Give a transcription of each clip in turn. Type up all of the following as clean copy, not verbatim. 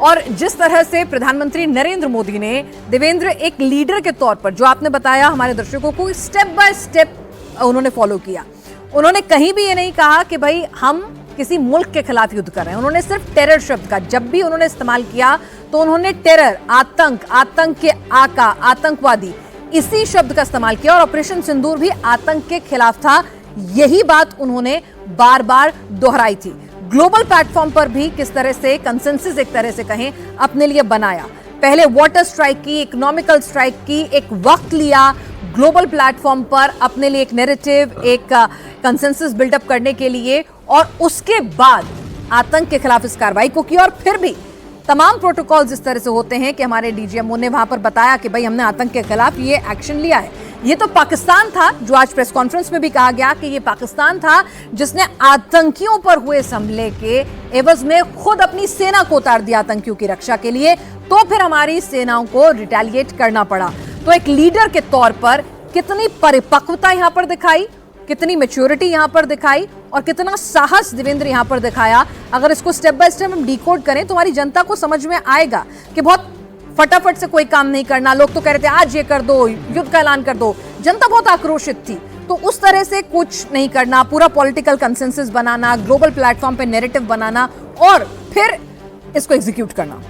और जिस तरह से प्रधानमंत्री नरेंद्र मोदी ने देवेंद्र एक लीडर के तौर पर जो आपने बताया हमारे दर्शकों को स्टेप बाय स्टेप उन्होंने फॉलो किया। उन्होंने कहीं भी ये नहीं कहा कि भाई हम किसी मुल्क के खिलाफ युद्ध कर रहे हैं। उन्होंने सिर्फ टेरर शब्द का जब भी उन्होंने इस्तेमाल किया तो उन्होंने टेरर, आतंक, आतंक के आका, आतंकवादी, इसी शब्द का इस्तेमाल किया। और ऑपरेशन सिंदूर भी आतंक के खिलाफ था, यही बात उन्होंने बार बार दोहराई थी। ग्लोबल प्लेटफॉर्म पर भी किस तरह से कंसेंसस एक तरह से कहें अपने लिए बनाया। पहले वाटर स्ट्राइक की, इकोनॉमिकल स्ट्राइक की, एक वक्त लिया ग्लोबल प्लेटफॉर्म पर अपने लिए एक नैरेटिव, एक कंसेंसस बिल्डअप करने के लिए, और उसके बाद आतंक के खिलाफ इस कार्रवाई को किया। और फिर भी तमाम प्रोटोकॉल्स इस तरह से होते हैं कि हमारे डीजीएमओ ने वहां पर बताया कि भाई हमने आतंक के खिलाफ ये एक्शन लिया है। ये तो पाकिस्तान था जो आज प्रेस कॉन्फ्रेंस में भी कहा गया कि ये पाकिस्तान था जिसने आतंकियों पर हुए इस हमले के एवज में खुद अपनी सेना को उतार दिया आतंकियों की रक्षा के लिए, तो फिर हमारी सेनाओं को रिटेलिएट करना पड़ा। तो एक लीडर के तौर पर कितनी परिपक्वता यहां पर दिखाई, कितनी मैच्योरिटी यहां पर दिखाई और कितना साहस देवेंद्र यहां पर दिखाया। अगर इसको स्टेप बाय स्टेप हम डिकोड करें तो हमारी जनता को समझ में आएगा कि बहुत फटाफट से कोई काम नहीं करना। लोग तो कह रहे थे आज ये कर दो, युद्ध का ऐलान कर दो। जनता बहुत आक्रोशित थी, तो उस तरह से कुछ नहीं करना, पूरा पॉलिटिकल कंसेंसस बनाना, ग्लोबल प्लेटफॉर्म पे नैरेटिव बनाना और फिर इसको एग्जीक्यूट करना।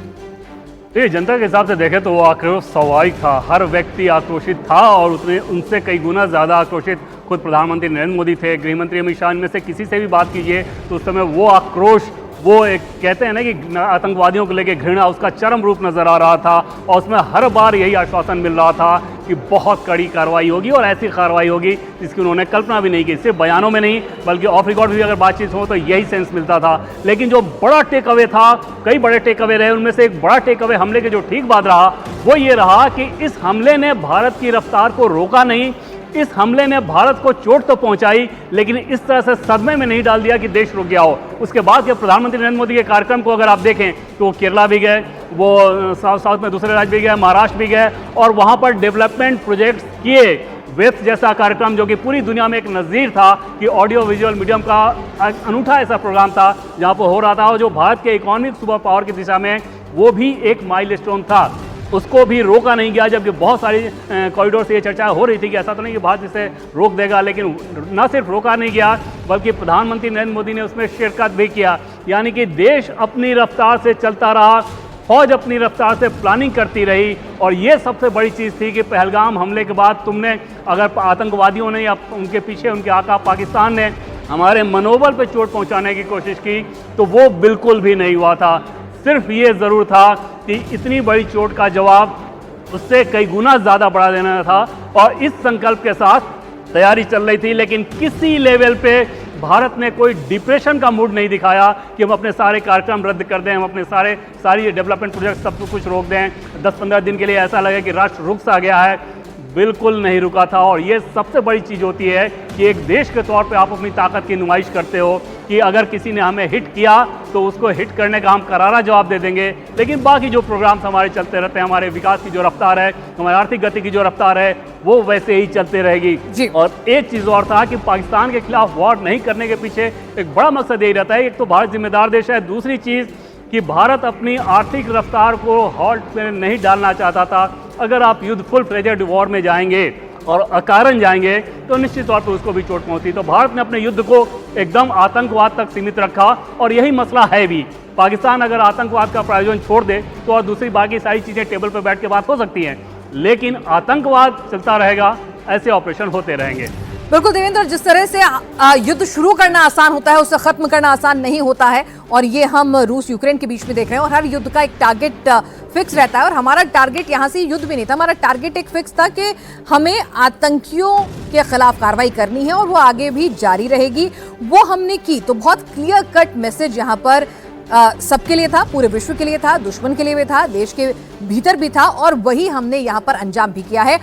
ये जनता के हिसाब से देखें तो वो आक्रोश स्वाभाविक था। हर व्यक्ति आक्रोशित था और उनसे कई गुना ज़्यादा आक्रोशित खुद प्रधानमंत्री नरेंद्र मोदी थे। गृहमंत्री अमित शाह, इनमें से किसी से भी बात कीजिए तो उस समय वो आक्रोश, वो एक कहते हैं ना कि आतंकवादियों को लेकर घृणा, उसका चरम रूप नजर आ रहा था। और उसमें हर बार यही आश्वासन मिल रहा था कि बहुत कड़ी कार्रवाई होगी और ऐसी कार्रवाई होगी जिसकी उन्होंने कल्पना भी नहीं की। सिर्फ बयानों में नहीं बल्कि ऑफ रिकॉर्ड भी अगर बातचीत हो तो यही सेंस मिलता था। लेकिन जो बड़ा टेक अवे था, कई बड़े टेक अवे रहे, उनमें से एक बड़ा टेक अवे हमले के जो ठीक बात रहा वो ये रहा कि इस हमले ने भारत की रफ्तार को रोका नहीं। इस हमले ने भारत को चोट तो पहुंचाई लेकिन इस तरह से सदमे में नहीं डाल दिया कि देश रुक गया हो। उसके बाद के प्रधानमंत्री नरेंद्र मोदी के कार्यक्रम को अगर आप देखें तो वो केरला भी गए, वो साउथ में दूसरे राज्य भी गए, महाराष्ट्र भी गए और वहां पर डेवलपमेंट प्रोजेक्ट्स किए। वेथ जैसा कार्यक्रम जो कि पूरी दुनिया में एक नज़ीर था कि ऑडियो विजुअल मीडियम का अनूठा ऐसा प्रोग्राम था जहाँ पर हो रहा था, और जो भारत के इकोनॉमिक सुपर पावर की दिशा में वो भी एक माइलस्टोन था, उसको भी रोका नहीं गया। जबकि बहुत सारी कॉरिडोर से ये चर्चा हो रही थी कि ऐसा तो नहीं कि भारत इसे रोक देगा, लेकिन न सिर्फ रोका नहीं गया बल्कि प्रधानमंत्री नरेंद्र मोदी ने उसमें शिरकत भी किया। यानी कि देश अपनी रफ्तार से चलता रहा, फौज अपनी रफ्तार से प्लानिंग करती रही। और ये सबसे बड़ी चीज़ थी कि पहलगाम हमले के बाद तुमने अगर आतंकवादियों ने या उनके पीछे उनके आका पाकिस्तान ने हमारे मनोबल पर चोट पहुँचाने की कोशिश की तो वो बिल्कुल भी नहीं हुआ था। सिर्फ ये ज़रूर था कि इतनी बड़ी चोट का जवाब उससे कई गुना ज़्यादा बढ़ा देना था। और इस संकल्प के साथ तैयारी चल रही थी, लेकिन किसी लेवल पे भारत ने कोई डिप्रेशन का मूड नहीं दिखाया कि हम अपने सारे कार्यक्रम रद्द कर दें, हम अपने सारी डेवलपमेंट प्रोजेक्ट सब कुछ रोक दें, 10-15 दिन के लिए ऐसा लगे कि राष्ट्र रुक सा गया है। बिल्कुल नहीं रुका था। और ये सबसे बड़ी चीज़ होती है कि एक देश के तौर पे आप अपनी ताकत की नुमाइश करते हो कि अगर किसी ने हमें हिट किया तो उसको हिट करने का हम करारा जवाब दे देंगे, लेकिन बाकी जो प्रोग्राम्स हमारे चलते रहते हैं, हमारे विकास की जो रफ्तार है, हमारी आर्थिक गति की जो रफ्तार है, वो वैसे ही चलते रहेगी। और एक चीज़ और था कि पाकिस्तान के खिलाफ वॉर नहीं करने के पीछे एक बड़ा मकसद यही रहता है। एक तो भारत जिम्मेदार देश है, दूसरी चीज़ कि भारत अपनी आर्थिक रफ्तार को हॉल्ट में नहीं डालना चाहता था। अगर आप युद्ध फुल फ्लेजेड वॉर में जाएंगे और अकारण जाएंगे तो निश्चित तौर पर उसको भी चोट पहुंचती। तो भारत ने अपने युद्ध को एकदम आतंकवाद तक सीमित रखा और यही मसला है भी। पाकिस्तान अगर आतंकवाद का प्रायोजन छोड़ दे तो और दूसरी बाकी सारी चीज़ें टेबल पर बैठ के बात हो सकती हैं, लेकिन आतंकवाद चलता रहेगा, ऐसे ऑपरेशन होते रहेंगे। बिल्कुल देवेंद्र, जिस तरह से युद्ध शुरू करना आसान होता है उसे खत्म करना आसान नहीं होता है, और ये हम रूस यूक्रेन के बीच में देख रहे हैं। और हर युद्ध का एक टारगेट फिक्स रहता है, और हमारा टारगेट यहाँ से युद्ध भी नहीं था, हमारा टारगेट एक फिक्स था कि हमें आतंकियों के खिलाफ कार्रवाई करनी है और वो आगे भी जारी रहेगी। वो हमने की। तो बहुत क्लियर कट मैसेज यहाँ पर सबके लिए था, पूरे विश्व के लिए था, दुश्मन के लिए भी था, देश के भीतर भी था, और वही हमने यहाँ पर अंजाम भी किया है।